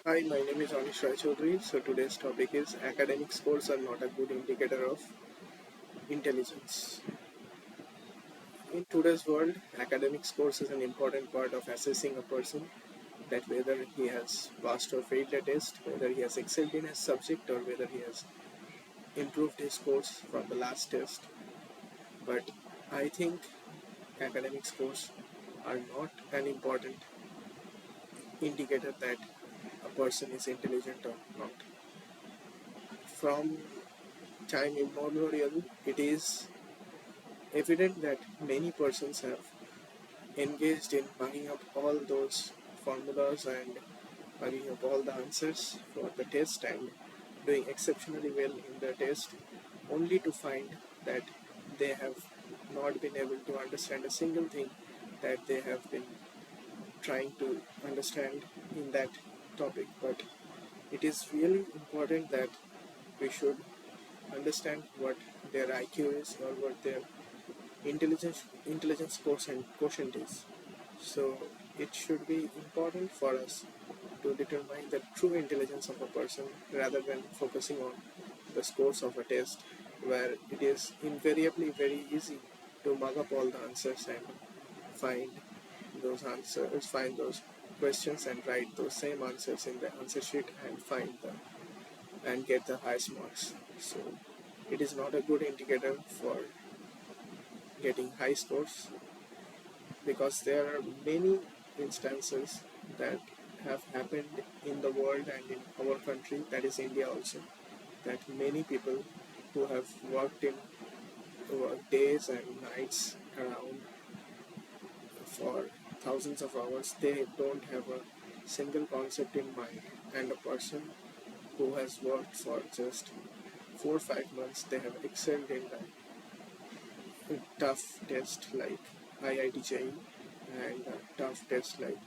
Hi, my name is Anish Rai Chaudhary. So today's topic is academic scores are not a good indicator of intelligence. In today's world, academic scores is an important part of assessing a person that whether he has passed or failed a test, whether he has excelled in his subject or whether he has improved his scores from the last test. But I think academic scores are not an important indicator that a person is intelligent or not. From time immemorial, it is evident that many persons have engaged in mugging up all those formulas and mugging up all the answers for the test and doing exceptionally well in the test, only to find that they have not been able to understand a single thing that they have been trying to understand in that topic. But it is really important that we should understand what their IQ is or what their intelligence quotient is. So it should be important for us to determine the true intelligence of a person rather than focusing on the scores of a test where it is invariably very easy to mug up all the answers and find find those questions and write those same answers in the answer sheet and find them and get the highest marks. So it is not a good indicator for getting high scores because there are many instances that have happened in the world and in our country, that is India also, that many people who have worked in days and nights around for thousands of hours, they don't have a single concept in mind. And a person who has worked for just 4 or 5 months, they have excelled in a tough test like IIT JEE and a tough test like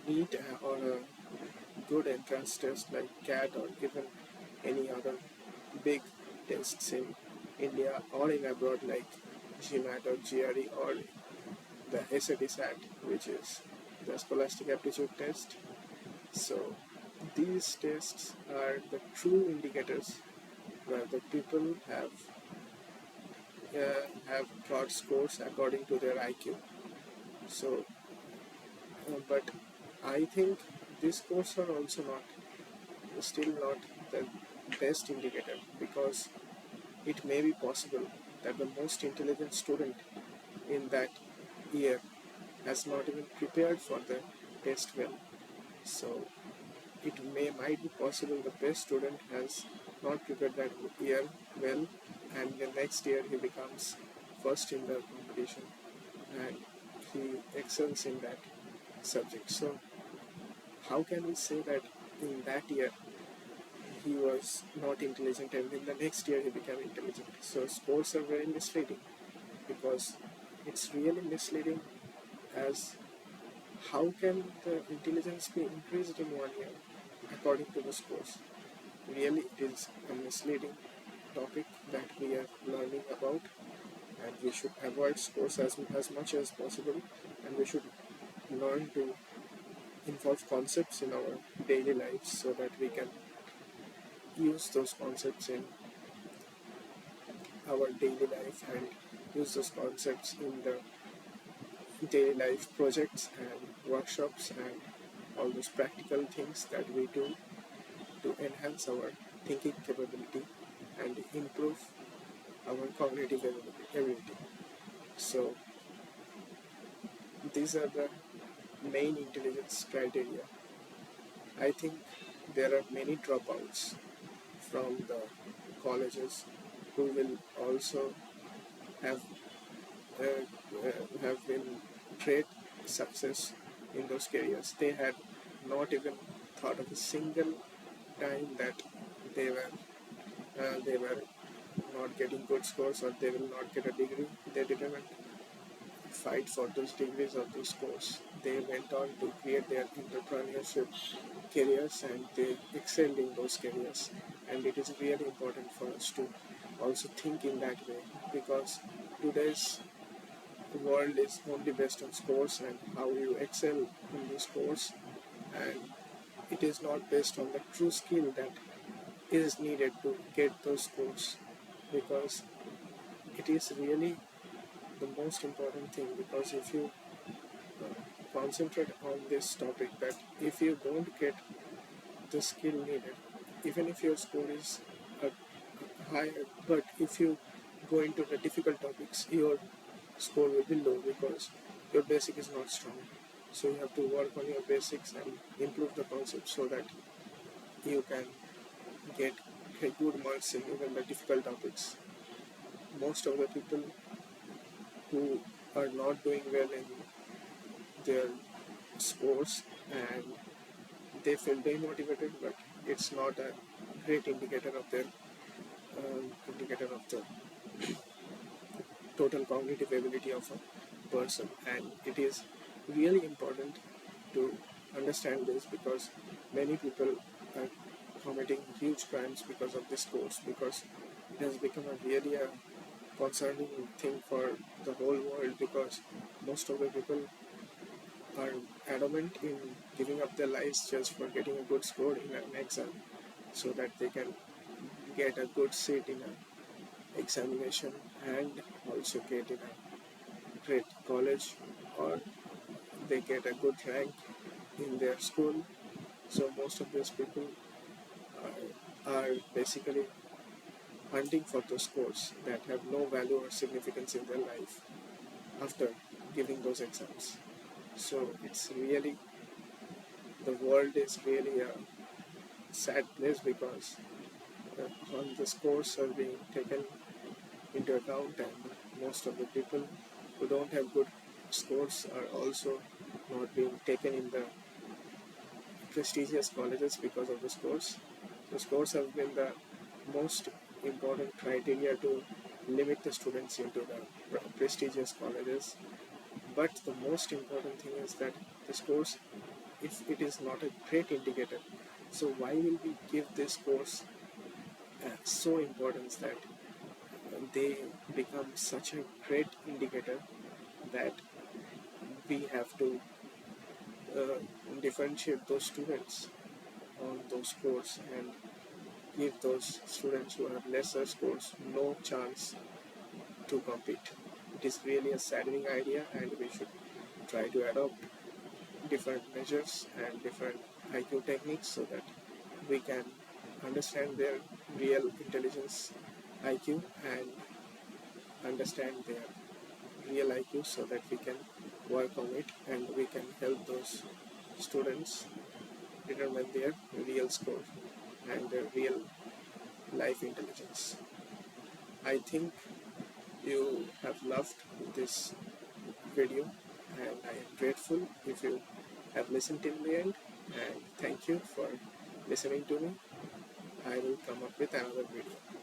NEET or a good entrance test like CAT or even any other big tests in India or in abroad like GMAT or GRE or the SAT SAT, which is the Scholastic Aptitude Test. So these tests are the true indicators where the people have got scores according to their IQ. So, but I think these scores are also still not the best indicator because it may be possible that the most intelligent student in that year has not even prepared for the test well. So it might be possible the best student has not prepared that year well, and the next year he becomes first in the competition and he excels in that subject. So how can we say that in that year he was not intelligent and in the next year he became intelligent? So scores are very misleading because it's really misleading as how can the intelligence be increased in 1 year according to the scores? Really, it is a misleading topic that we are learning about, and we should avoid scores as much as possible, and we should learn to involve concepts in our daily lives so that we can use those concepts in our daily life and use those concepts in the daily life projects and workshops and all those practical things that we do to enhance our thinking capability and improve our cognitive ability. So these are the main intelligence criteria. I think there are many dropouts from the colleges who will also have have been great success in those careers. They had not even thought of a single time that they were not getting good scores or they will not get a degree. They didn't fight for those degrees or those scores. They went on to create their entrepreneurship careers and they excelled in those careers. And it is really important for us to also think in that way because today's world is only based on scores and how you excel in those scores, and it is not based on the true skill that is needed to get those scores, because it is really the most important thing. Because if you uh, concentrate on this topic, that if you don't get the skill needed, even if your score is uh, higher, but if you go into the difficult topics, your score will be low because your basic is not strong. So you have to work on your basics and improve the concept so that you can get good marks in even the difficult topics. Most of the people who are not doing well in their sports and they feel demotivated, but it's not a great indicator of the total cognitive ability of a person. And it is really important to understand this, because many people are committing huge crimes because of this course, because it has become a really a concerning thing for the whole world, because most of the people are adamant in giving up their lives just for getting a good score in an exam, so that they can get a good seat in an examination and also get in a great college, or they get a good rank in their school. So most of these people are basically hunting for those scores that have no value or significance in their life after giving those exams. So it's really, the world is really a sad place, because all the scores are being taken into account, and most of the people who don't have good scores are also not being taken in the prestigious colleges because of the scores. The scores have been the most important criteria to limit the students into the prestigious colleges. But the most important thing is that the scores, if it is not a great indicator, so why will we give this course so importance that they become such a great indicator that we have to uh, differentiate those students on those scores and give those students who have lesser scores no chance to compete. It is really a saddening idea, and we should try to adopt different measures and different IQ techniques so that we can understand their real intelligence IQ and understand their real IQ, so that we can work on it and we can help those students determine their real score and their real life intelligence. I think you have loved this video, and I am grateful if you have listened till the end, and thank you for listening to me. I will come up with another video.